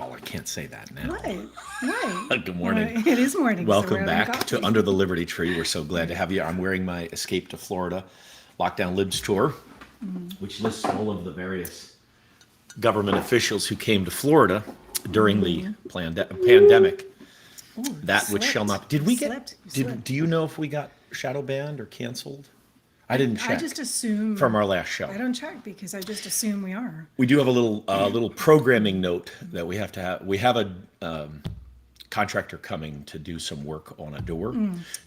Well, I can't say that now. What? Why? Good morning. It is morning. So Welcome we're having back to coffee. Under the Liberty Tree. We're so glad to have you. I'm wearing my Escape to Florida Lockdown Libs tour, which lists all of the various government officials who came to Florida during the pandemic. Ooh, That which shall slipped. not. Did we You get? slipped. You Did slipped. do you know if we got shadow banned or canceled? I didn't check I just assume from our last show. I don't check because I just assume we are. We do have a little programming note that we have to have. We have a contractor coming to do some work on a door,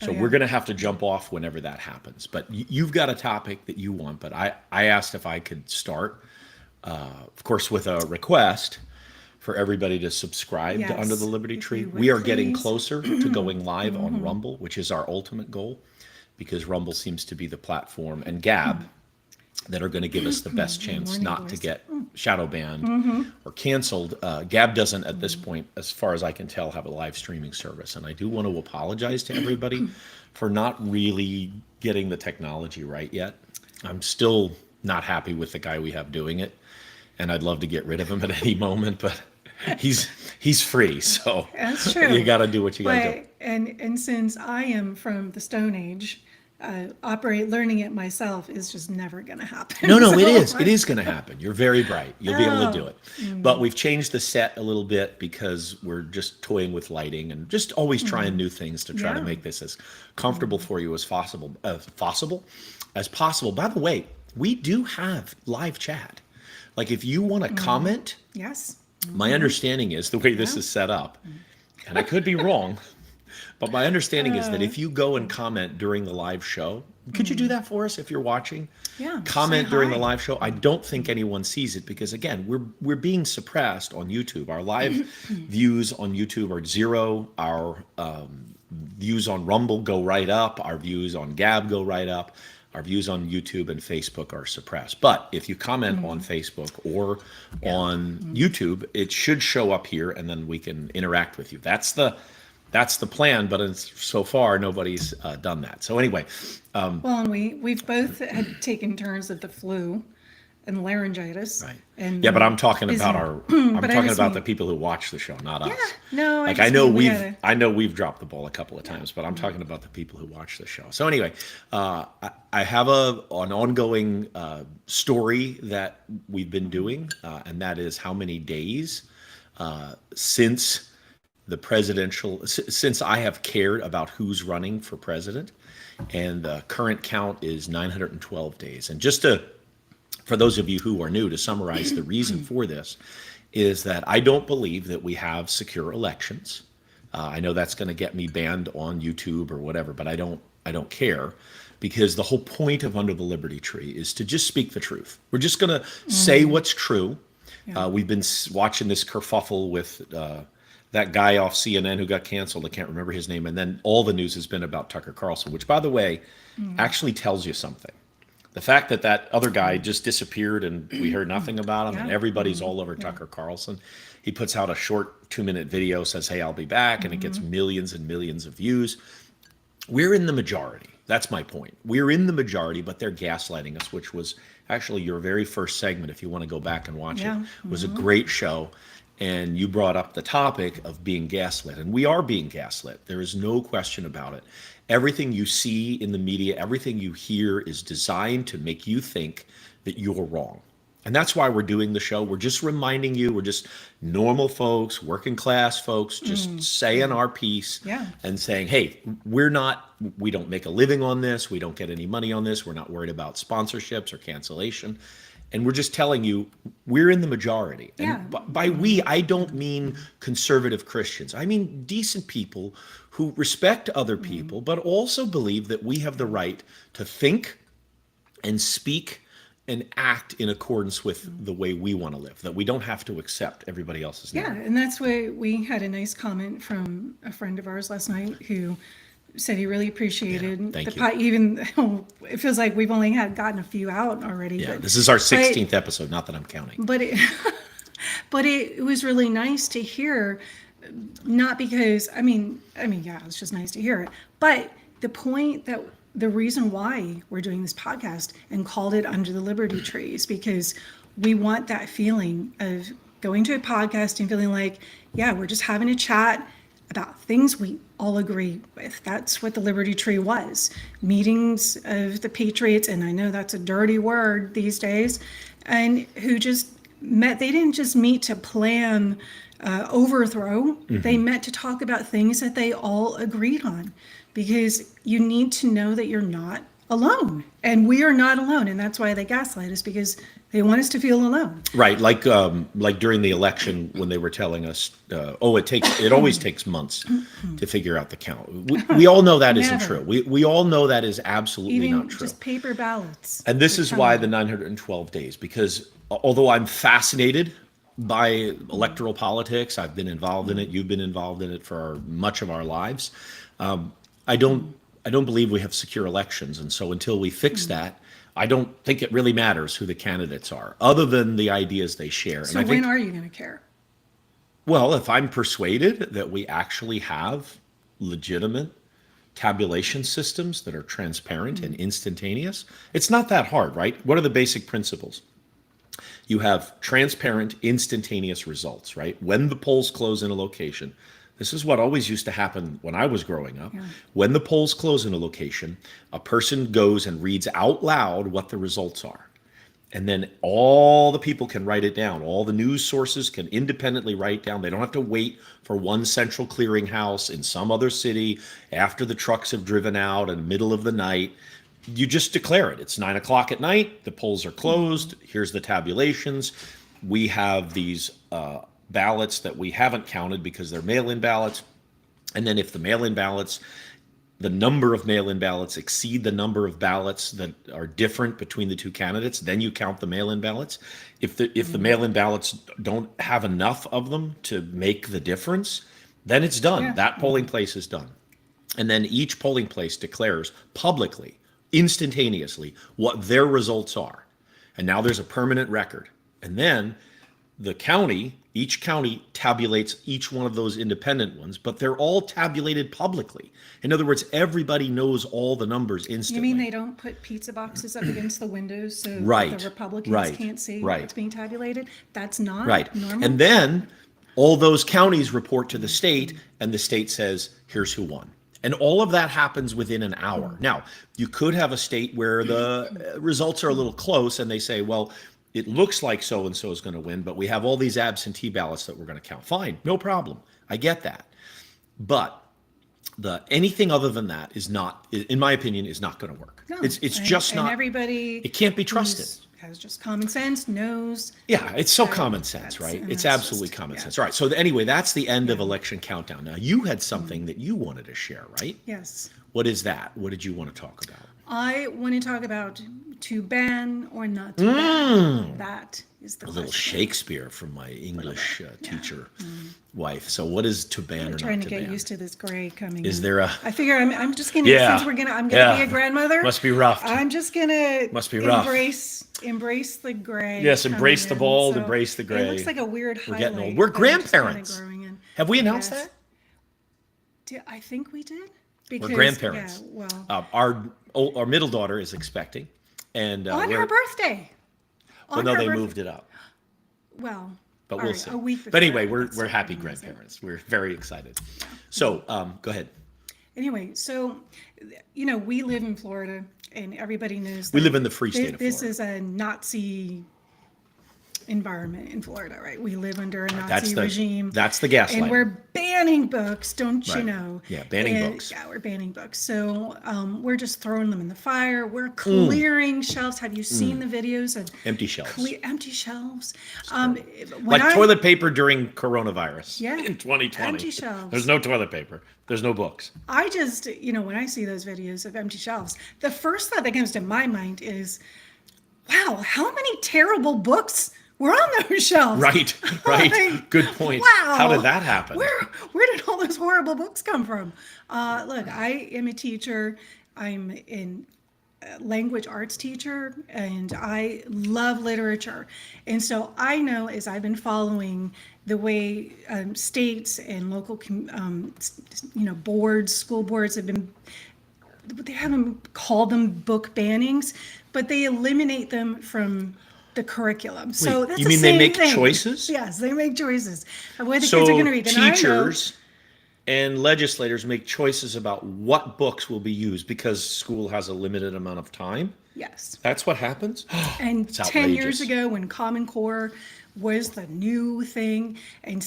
so yeah. we're going to have to jump off whenever that happens. But you've got a topic that you want. But I asked if I could start, of course, with a request for everybody to subscribe to Yes, Under the Liberty if Tree. you would, We are getting please. closer to going live on Rumble, which is our ultimate goal, because Rumble seems to be the platform, and GAB that are going to give us the best chance morning, not to boys. get shadow banned or canceled. GAB doesn't, at this point, as far as I can tell, have a live streaming service. And I do want to apologize to everybody for not really getting the technology right yet. I'm still not happy with the guy we have doing it, and I'd love to get rid of him at any moment, but he's free, so That's true. you got to do what you got to do. But and since I am from the Stone Age, learning it myself is just never going to happen. No, So it is. It is going to happen. You're very bright. You'll be able to do it. Oh. But we've changed the set a little bit because we're just toying with lighting and just always trying new things to try to Yeah. make this as comfortable for you as possible. By the way, we do have live chat. Like if you want to comment, Yes. my understanding is the way this is set up, and I could be wrong, but my understanding is that if you go and comment during the live show, could you do that for us if you're watching? Yeah, Comment say during the hi. live show. I don't think anyone sees it because again, we're being suppressed on YouTube. Our live views on YouTube are 0. Our views on Rumble go right up. Our views on GAB go right up. Our views on YouTube and Facebook are suppressed. But if you comment on Facebook or on YouTube, it should show up here, and then we can interact with you. That's the plan, but so far nobody's done that. So anyway, Well, and we've both had taken turns at the flu and laryngitis. right? And Yeah, but I'm talking busy. about I'm But I talking just about mean- the people who watch the show, not us. No, Like I I just know mean we gotta- I know we've dropped the ball a couple of times, but I'm talking about the people who watch the show. So anyway, I have an ongoing story that we've been doing, and that is how many days since since I have cared about who's running for president, and the current count is 912 days. And just for those of you who are new, to summarize the reason for this is that I don't believe that we have secure elections. I know that's going to get me banned on YouTube or whatever, but I don't care, because the whole point of Under the Liberty Tree is to just speak the truth. We're just going to say what's true. We've been watching this kerfuffle with that guy off CNN who got canceled. I can't remember his name. And then all the news has been about Tucker Carlson, which, by the way, actually tells you something. The fact that other guy just disappeared and we heard nothing about him, and Yeah. everybody's all over Tucker Carlson. He puts out a short 2-minute video, says, "Hey, I'll be back," and it gets millions and millions of views. We're in the majority. That's my point. We're in the majority, but they're gaslighting us, which was actually your very first segment. If you want to go back and watch Yeah. it was a great show. And you brought up the topic of being gaslit, and we are being gaslit. There is no question about it. Everything you see in the media, everything you hear is designed to make you think that you're wrong. And that's why we're doing the show. We're just reminding you, we're just normal folks, working class folks, just saying our piece Yeah. and saying, hey, we don't make a living on this. We don't get any money on this. We're not worried about sponsorships or cancellation. And we're just telling you, we're in the majority. And Yeah. by we, I don't mean conservative Christians. I mean decent people who respect other people, but also believe that we have the right to think and speak and act in accordance with the way we want to live, that we don't have to accept everybody else's Yeah, narrative. and that's why we had a nice comment from a friend of ours last night who said he really appreciated thank the you. pot, even though it feels like we've only gotten a few out already. Yeah, but, this is our 16th episode, not that I'm counting. But it, but it was really nice to hear, not because yeah, it's just nice to hear it, but the point that the reason why we're doing this podcast and called it Under the Liberty Tree is because we want that feeling of going to a podcast and feeling like, yeah, we're just having a chat about things we all agree with. That's what the Liberty Tree was. Meetings of the patriots, and I know that's a dirty word these days, and who just met. They didn't just meet to plan overthrow. They met to talk about things that they all agreed on, because you need to know that you're not alone, and we are not alone. And that's why they gaslight us, because they want us to feel alone. Right, like during the election when they were telling us, it always takes months to figure out the count. We all know that isn't Never. true. We all know that is absolutely Even not true. just paper ballots. And this They're is why telling the you. 912 days, because although I'm fascinated by electoral politics, I've been involved in it. You've been involved in it for much of our lives. I don't believe we have secure elections, and so until we fix that, I don't think it really matters who the candidates are, other than the ideas they share. So and I think, when are you going to care? well, if I'm persuaded that we actually have legitimate tabulation systems that are transparent and instantaneous, it's not that hard, right? What are the basic principles? You have transparent, instantaneous results, right? When the polls close in a location, this is what always used to happen when I was growing up. When the polls close in a location, a person goes and reads out loud what the results are. And then all the people can write it down. All the news sources can independently write down. They don't have to wait for one central clearinghouse in some other city after the trucks have driven out in the middle of the night. You just declare it. It's 9 o'clock at night. The polls are closed. Here's the tabulations. We have these ballots that we haven't counted because they're mail-in ballots. And then if the mail-in ballots, the number of mail-in ballots exceed the number of ballots that are different between the two candidates, then you count the mail-in ballots. If the mail-in ballots don't have enough of them to make the difference, then it's done. Yeah. That polling place is done. And then each polling place declares publicly, instantaneously, what their results are. And now there's a permanent record. And then each county tabulates each one of those independent ones, but they're all tabulated publicly. In other words, everybody knows all the numbers You instantly. mean they don't put pizza boxes up against the windows so Right, the Republicans right, can't see right. what's being tabulated? That's not Right. normal. And then all those counties report to the state, and the state says, here's who won. And all of that happens within an hour. Now, you could have a state where the results are a little close, and they say, well, it looks like so-and-so is going to win, but we have all these absentee ballots that we're going to count. Fine, no problem. I get that. But anything other than that is not, in my opinion, is not going to work. No. It's And- just and not. everybody It can't be trusted. has just common sense, knows. Yeah, it's so that common sense, that's- right? and It's that's absolutely just- common yeah. sense. All right. So anyway, that's the end of election countdown. Now, you had something that you wanted to share, right? Yes. What is that? What did you want to talk about? I want to talk about to ban or not to ban. That is the A little question. Shakespeare from my English teacher wife. So what is to ban or I'm not trying to to get ban? used to this gray coming. Is in. there a- I figure I'm just gonna Yeah. since I'm gonna Yeah. be a grandmother. Must be rough. I'm just gonna Must be rough. embrace the gray. Yes, embrace coming the bald, in. embrace the gray. It looks like a weird We're highlight. getting old. We're but it's kinda grandparents. growing in. Have we announced Yes. that? I think we did. We're Because, grandparents. Yeah, well, Our middle daughter is expecting, and on we're, her birthday. well, On no, her they birth- moved it up. Well, But all we'll right, see. a week But before, anyway, we're that's happy amazing. grandparents. We're very excited. So go ahead. Anyway, so we live in Florida, and everybody knows We that live in the free state of this Florida. is a Nazi environment in Florida, right? We live under a Nazi That's regime. That's the gaslighting. And we're banning books, don't you Right. know? Yeah, banning And- books. Yeah, we're banning books. So we're just throwing them in the fire. We're clearing shelves. Have you seen the videos of Empty shelves. empty shelves? When Like I- toilet paper during coronavirus. Yeah. In 2020. Empty shelves. There's no toilet paper. There's no books. I just, when I see those videos of empty shelves, the first thought that comes to my mind is, wow, how many terrible books were on those shelves? Right. Right. Like, Good point. Wow. How did that happen? Where did all those horrible books come from? Look, I am a teacher. I'm in language arts teacher, and I love literature. And so I know, as I've been following the way states and local, boards, school boards have been, they haven't called them book bannings, but they eliminate them from the curriculum. So Wait, that's you the mean they same make thing. choices? Yes, they make choices of what the So kids are going to read. And I know, teachers and legislators make choices about what books will be used because school has a limited amount of time. yes. That's what happens? And It's 10 years outrageous. ago, when Common Core was the new thing, and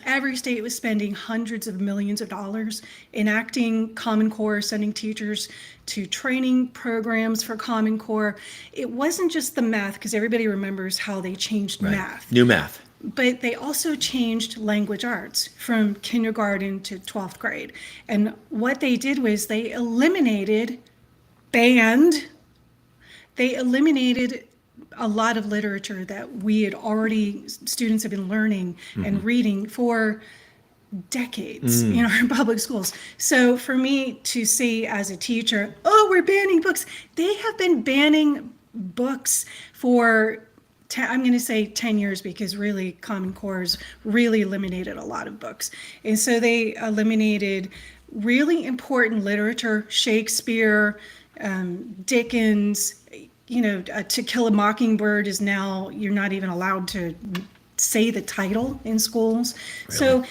every state was spending hundreds of millions of dollars enacting Common Core, sending teachers to training programs for Common Core. It wasn't just the math, because everybody remembers how they changed Right. math, New math. but they also changed language arts from kindergarten to 12th grade. And what they did was banned they eliminated a lot of literature that students have been learning and reading for decades in our public schools. So for me to see as a teacher, oh, we're banning books. They have been banning books for, I'm going to say 10 years, because really Common Core's really eliminated a lot of books. And so they eliminated really important literature, Shakespeare, Dickens. To Kill a Mockingbird is now, you're not even allowed to say the title in schools. Really? So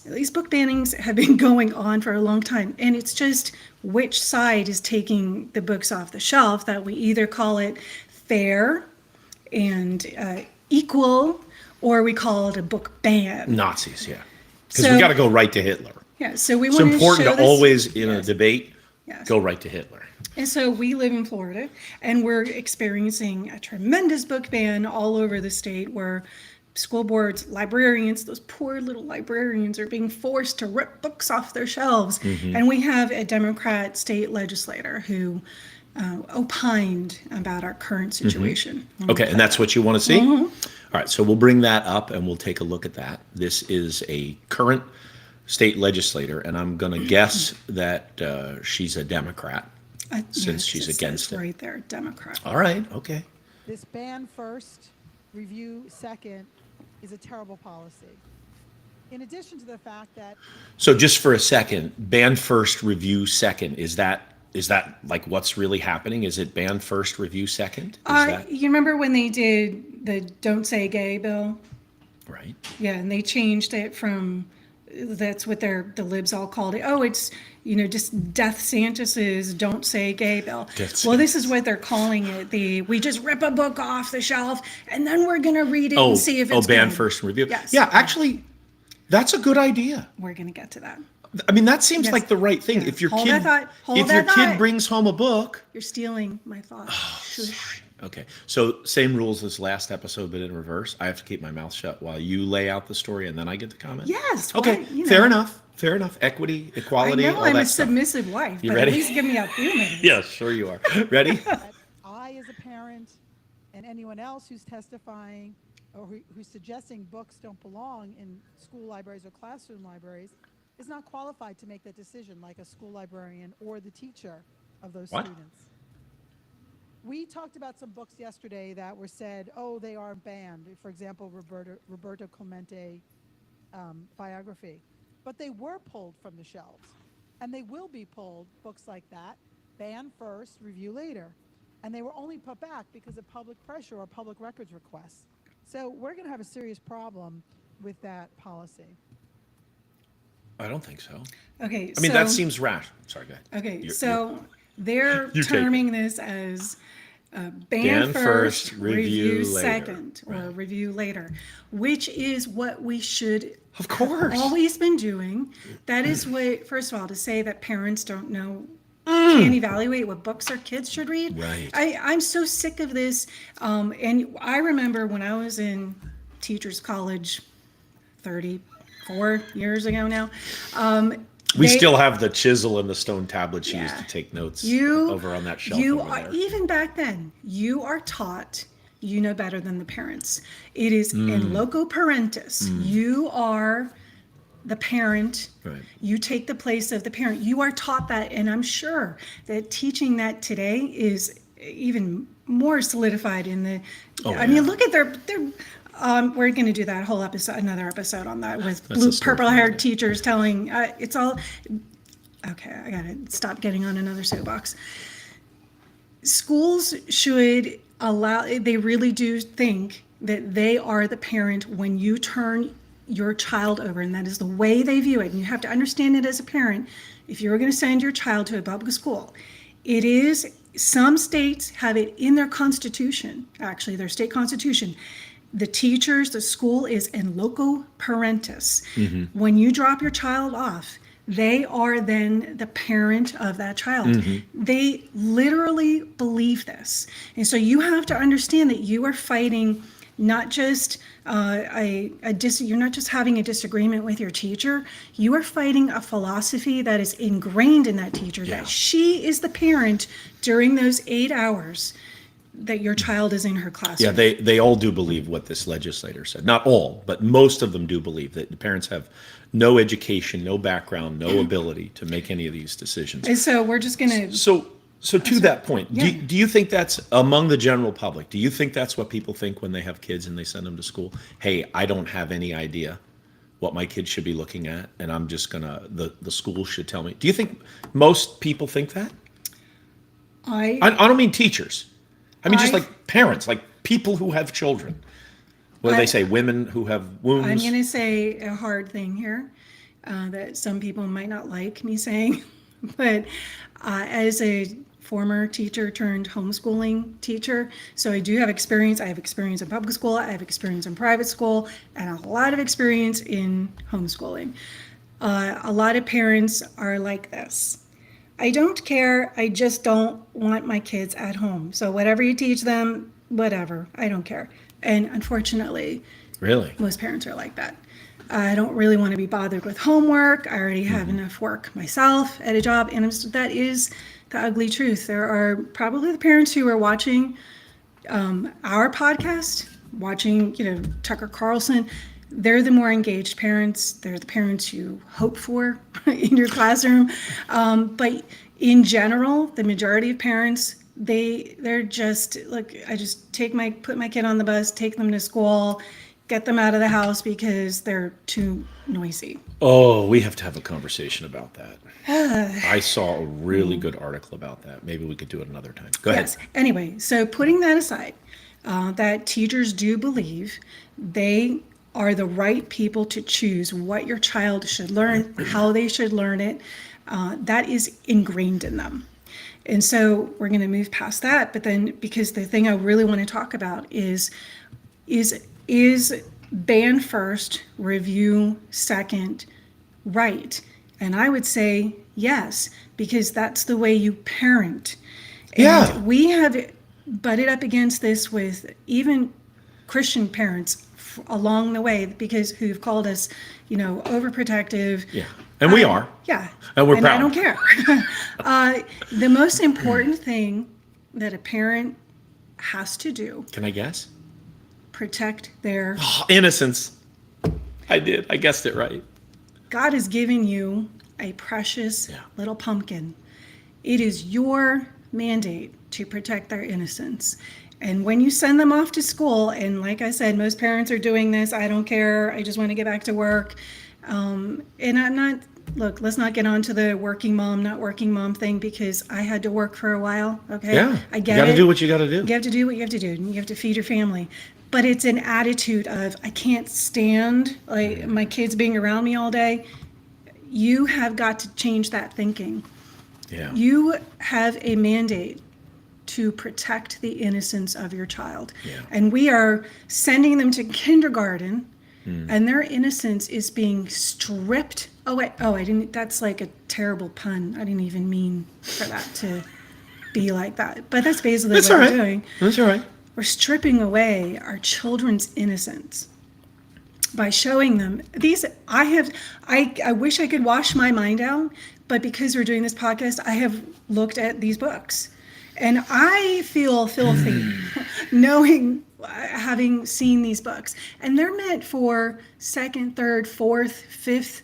these book bannings have been going on for a long time. And it's just which side is taking the books off the shelf that we either call it fair and equal, or we call it a book ban. Nazis, yeah. Because So- we got to go right to Hitler. Yeah, so we It's want to important show to this. always, in a Yes. debate, Yes. go right to Hitler. And so we live in Florida, and we're experiencing a tremendous book ban all over the state, where school boards, librarians, those poor little librarians, are being forced to rip books off their shelves. And we have a Democrat state legislator who opined about our current situation. Okay, and that's what you want to see? All right, so we'll bring that up and we'll take a look at that. This is a current state legislator, and I'm going to guess that she's a Democrat. Since she's against it. Right there, Democrat. All right, okay. This ban first, review second is a terrible policy. In addition to the fact that So just for a second, ban first, review second. Is that like what's really happening? Is it ban first, review second? Is that You remember when they did the Don't Say Gay bill? right? Yeah, and they changed it from, that's what the libs all called it. Oh, it's, just Death Santis's Don't Say Gay bill. Death Well, this is what they're calling it. We just rip a book off the shelf and then we're going to read it and see if it's ban good. first and review. Yes. Yeah, actually, that's a good idea. We're going to get to that. I mean, that seems Yes. like the right thing. Yeah. If your Hold kid, that thought. Hold if your that kid thought. brings home a book, You're stealing my thoughts. Shush. okay. So same rules as last episode, but in reverse. I have to keep my mouth shut while you lay out the story, and then I get the comment. Yes. Okay. why, Fair enough. Fair enough. Equity, I equality, know all I'm that a stuff. submissive wife, You but ready? at least give me a few minutes. Yes, sure you are. Ready? that I, as a parent, and anyone else who's testifying or who's suggesting books don't belong in school libraries or classroom libraries is not qualified to make that decision, like a school librarian or the teacher of those What? students. We talked about some books yesterday that were said, oh, they are banned. For example, Roberto Clemente biography. But they were pulled from the shelves. And they will be pulled, books like that, ban first, review later. And they were only put back because of public pressure or public records requests. So we're going to have a serious problem with that policy. I don't think so. Okay. I mean, that seems rash. Sorry, go ahead. Okay, You're- so they're You take terming this as ban Ban first, first, review review later. second, or Right. review later, which is what we should Of course. have always been doing. That is what, first of all, to say that parents don't know, can't evaluate what books their kids should read. Right. I'm so sick of this. And I remember when I was in teachers college 34 years ago now, We they- still have the chisel and the stone tablets used Yeah. to take notes You over on that shelf You over are there. even back then. You are taught. You know better than the parents. It is in loco parentis. You are the parent. Right. You take the place of the parent. You are taught that, and I'm sure that teaching that today is even more solidified in the. Oh, I mean, yeah. look at their. We're going to do that whole episode, another episode on that with That's blue, a story for purple-haired another. teachers telling. It's all. Okay, I gotta stop getting on another soapbox. Schools should they really do think that they are the parent when you turn your child over, and that is the way they view it. And you have to understand it as a parent. If you're going to send your child to a public school, it is, some states have it in their constitution, actually their state constitution. The teachers, the school is in loco parentis. When you drop your child off, they are then the parent of that child. They literally believe this. And so you have to understand that you are fighting not just you're not just having a disagreement with your teacher, you are fighting a philosophy that is ingrained in that teacher, that she is the parent during those 8 hours that your child is in her classroom. Yeah, they all do believe what this legislator said. Not all, but most of them do believe that the parents have no education, no background, no ability to make any of these decisions. And so we're just going to... So to that point, Yeah. do you think that's among the general public? Do you think that's what people think when they have kids and they send them to school? Hey, I don't have any idea what my kids should be looking at, and I'm just gonna, the school should tell me. Do you think most people think that? I don't mean teachers. I mean just like parents, like people who have children. What do they say? Women who have wombs? I'm going to say a hard thing here that some people might not like me saying, but as a former teacher turned homeschooling teacher, so I do have experience. I have experience in public school, I have experience in private school, and a lot of experience in homeschooling. A lot of parents are like this. I don't care, I just don't want my kids at home. So whatever you teach them, whatever, I don't care. And unfortunately, Really? most parents are like that. I don't really want to be bothered with homework. I already have enough work myself at a job. And that is the ugly truth. There are probably the parents who are watching our podcast, watching, Tucker Carlson. They're the more engaged parents. They're the parents you hope for in your classroom. But in general, the majority of parents, they're just, look, I just put my kid on the bus, take them to school, get them out of the house because they're too noisy. Oh, we have to have a conversation about that. I saw a really good article about that. Maybe we could do it another time. Go ahead. Yes. Anyway, so putting that aside, that teachers do believe they are the right people to choose what your child should learn, how they should learn it. That is ingrained in them. And so we're going to move past that. But then, because the thing I really want to talk about is ban first, review second, right? And I would say yes, because that's the way you parent. And Yeah. we have butted up against this with even Christian parents along the way, because who've called us, overprotective. Yeah. And we are. Yeah. And we're proud. I don't care. The most important thing that a parent has to do, Can I guess? protect their... Innocence. I did. I guessed it right. God has given you a precious little pumpkin. It is your mandate to protect their innocence. And when you send them off to school, and like I said, most parents are doing this, I don't care, I just want to get back to work. And I'm not, look, let's not get onto the working mom, not working mom thing, because I had to work for a while, okay? Yeah. I get You got to it. do what you got to do. You have to do what you have to do, and you have to feed your family. But it's an attitude of, I can't stand like my kids being around me all day. You have got to change that thinking. Yeah. You have a mandate to protect the innocence of your child. Yeah. And we are sending them to kindergarten, and their innocence is being stripped away. Oh, I didn't, that's like a terrible pun. I didn't even mean for that to be like that. But that's basically That's what all we're right. doing. That's all right. We're stripping away our children's innocence by showing them these. I wish I could wash my mind out, but because we're doing this podcast, I have looked at these books, and I feel filthy having seen these books, and they're meant for second, third, fourth, fifth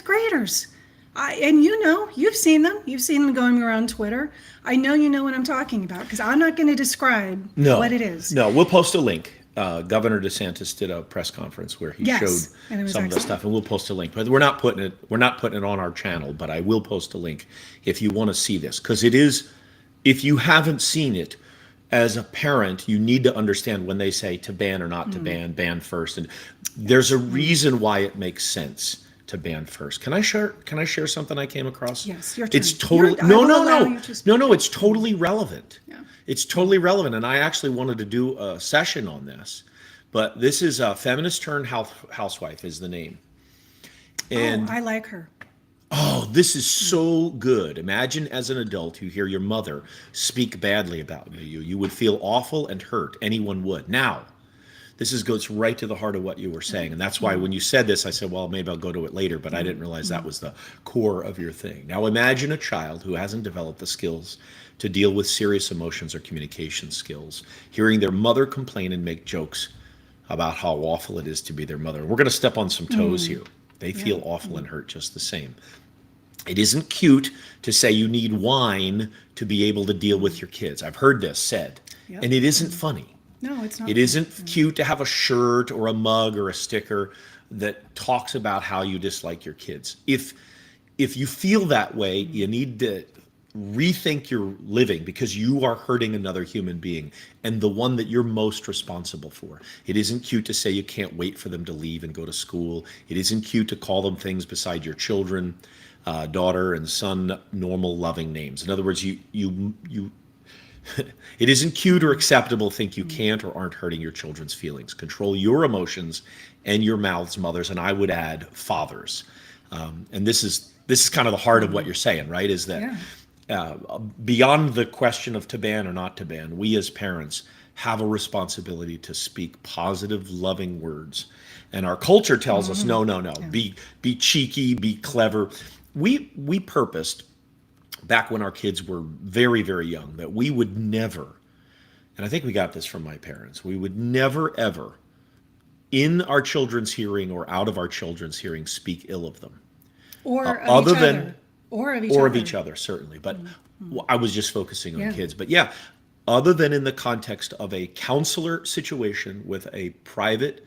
graders. And you've seen them. You've seen them going around Twitter. I know you know what I'm talking about, because I'm not going to describe what it is. No, we'll post a link. Governor DeSantis did a press conference where he Yes, showed and it was some of the excellent. stuff, and we'll post a link. But we're not putting it on our channel, but I will post a link if you want to see this, because it is, if you haven't seen it, as a parent, you need to understand when they say to ban or not to ban first. And there's a reason why it makes sense to ban first. Can I share something I came across? Yes, your turn. It's totally I no will no allow no you to speak. no it's totally relevant. Yeah. It's totally relevant, and I actually wanted to do a session on this. But this is a feminist turned housewife is the name. And I like her. oh, this is so good. Imagine as an adult, you hear your mother speak badly about you. You would feel awful and hurt. Anyone would. Now, goes right to the heart of what you were saying. And that's why when you said this, I said, well, maybe I'll go to it later, but I didn't realize that was the core of your thing. Now, imagine a child who hasn't developed the skills to deal with serious emotions or communication skills, hearing their mother complain and make jokes about how awful it is to be their mother. We're going to step on some toes here. They feel awful and hurt just the same. It isn't cute to say you need wine to be able to deal with your kids. I've heard this said, and it isn't funny. No, it's not. It isn't cute to have a shirt or a mug or a sticker that talks about how you dislike your kids. If you feel that way, you need to rethink your living, because you are hurting another human being and the one that you're most responsible for. It isn't cute to say you can't wait for them to leave and go to school. It isn't cute to call them things beside your children, daughter and son, normal loving names. In other words, you it isn't cute or acceptable to think you can't or aren't hurting your children's feelings. Control your emotions and your mouths, mothers, and I would add fathers. And this is kind of the heart of what you're saying, right? Is that beyond the question of to ban or not to ban, we as parents have a responsibility to speak positive, loving words. And our culture tells us, no, be cheeky, be clever. We purposed back when our kids were very, very young that we would never, and I think we got this from my parents, we would never, ever, in our children's hearing or out of our children's hearing, speak ill of them. Or of other each than other. Or of each or other. of each other, certainly. But I was just focusing on kids. But yeah, other than in the context of a counselor situation with a private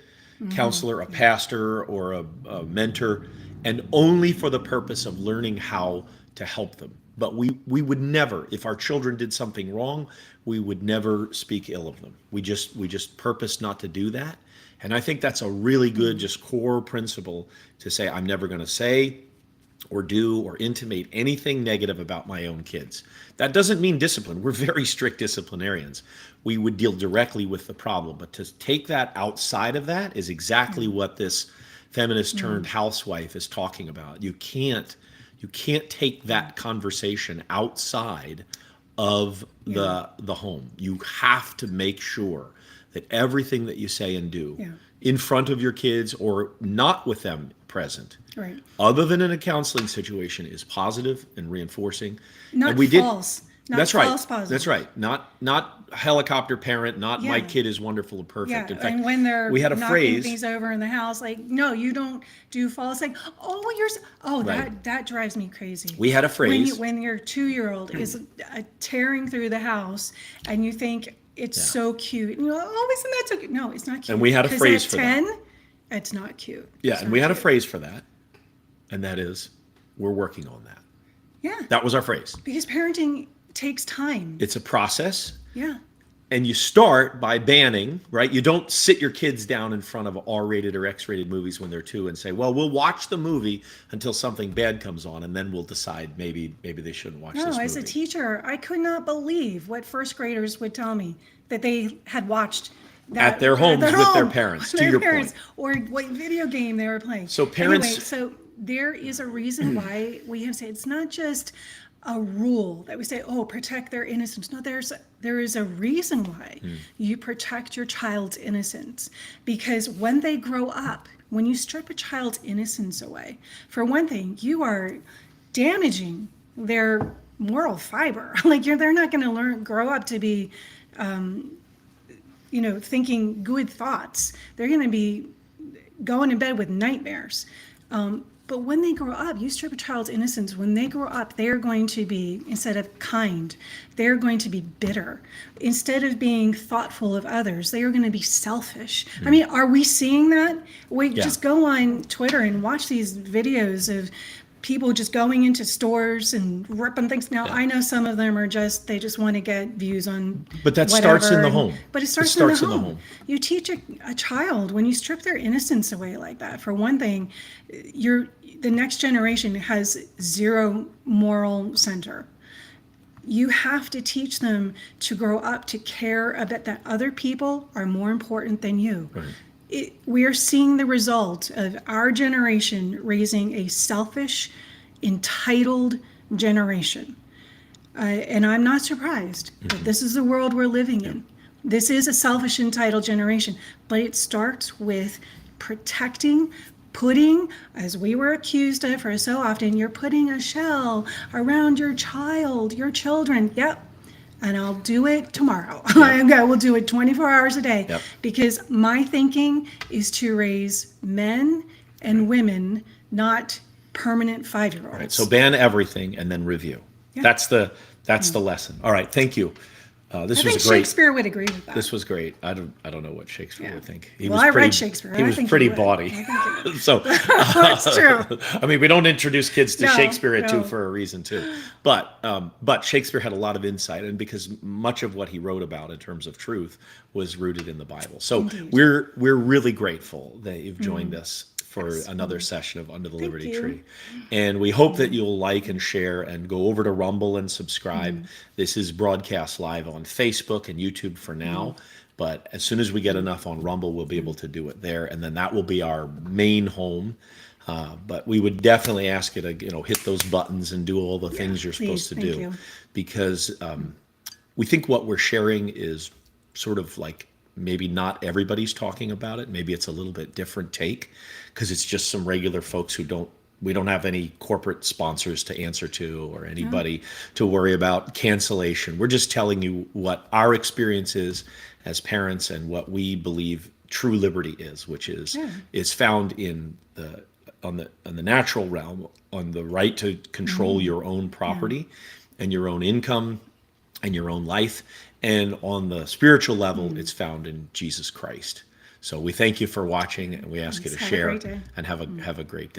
counselor, a pastor, or a mentor, and only for the purpose of learning how to help them. But we would never, if our children did something wrong, we would never speak ill of them. We just purpose not to do that. And I think that's a really good, just core principle to say, I'm never going to say or do or intimate anything negative about my own kids. That doesn't mean discipline. We're very strict disciplinarians. We would deal directly with the problem. But to take that outside of that is exactly what this feminist turned housewife is talking about. You can't take that conversation outside of the home. You have to make sure that everything that you say and do in front of your kids or not with them present, Right. other than in a counseling situation, is positive and reinforcing. Not and we false. Not that's false right. positive. That's right. Not helicopter parent. Not my Yeah. kid is wonderful and perfect. Yeah, In fact, and when they're we had a knocking phrase. things over in the house, like, no, you don't do false. Like, oh, Right. that drives me crazy. We had a phrase. When your 2-year-old is tearing through the house, and you think it's so cute, and you're like, oh, isn't that so cute? No, it's not cute. And we had a 'Cause phrase at for 10, that. it's not cute. Yeah, It's and not we had a cute. phrase for that, and that is, we're working on that. Yeah, That was our phrase. because parenting takes time. It's a process, Yeah. and you start by banning, right? You don't sit your kids down in front of R-rated or X-rated movies when they're 2 and say, well, we'll watch the movie until something bad comes on, and then we'll decide maybe they shouldn't watch No, this movie. as a teacher, I could not believe what first graders would tell me that they had watched that At their homes with their home, parents, with to their your parents, point. or what video game they were playing. So parents- Anyway, so there is a reason why we have said it's not just a rule that we say, oh, protect their innocence. No, there is a reason why you protect your child's innocence, because when they grow up, when you strip a child's innocence away, for one thing, you are damaging their moral fiber. Like they're not going to grow up to be, thinking good thoughts. They're going to be going to bed with nightmares. But when they grow up, you strip a child's innocence. When they grow up, they're going to be, instead of kind, they're going to be bitter. Instead of being thoughtful of others, they are going to be selfish. I mean, are we seeing that? We just go on Twitter and watch these videos of people just going into stores and ripping things. Now, I know some of them are they just want to get views on But that whatever, starts in the home. But it starts in the home. You teach a child, when you strip their innocence away like that, for one thing, the next generation has zero moral center. You have to teach them to grow up to care about that other people are more important than you. Right. We are seeing the result of our generation raising a selfish, entitled generation. And I'm not surprised, but this is the world we're living in. This is a selfish, entitled generation, but it starts with protecting, putting, as we were accused of for so often, you're putting a shell around your child, your children. Yep. And I'll do it tomorrow. We'll do it 24 hours a day. Yep. Because my thinking is to raise men and women, not permanent 5-year-olds. Right. So ban everything and then review. Yeah. That's the lesson. All right. Thank you. This I think was great. Shakespeare would agree with that. This was great. I don't know what Shakespeare would think. Well, I read Shakespeare. He I was think pretty he would. bawdy. I think he would. So That's true. I mean, we don't introduce kids to No, Shakespeare at no. 2 for a reason too. But Shakespeare had a lot of insight, and because much of what he wrote about in terms of truth was rooted in the Bible. So Indeed. we're really grateful that you've joined us for another session of Under the Liberty you. Tree. And we hope that you'll like and share and go over to Rumble and subscribe. This is broadcast live on Facebook and YouTube for now. But as soon as we get enough on Rumble, we'll be able to do it there. And then that will be our main home. But we would definitely ask you to, hit those buttons and do all the things you're supposed to please, do. thank you. Because we think what we're sharing is sort of like maybe not everybody's talking about it. Maybe it's a little bit different take because it's just some regular folks we don't have any corporate sponsors to answer to or anybody to worry about cancellation. We're just telling you what our experience is as parents and what we believe true liberty is, which is found in on the natural realm, on the right to control your own property and your own income and your own life. And on the spiritual level, it's found in Jesus Christ. So we thank you for watching, and we ask you to Have a share great day. and have a great day.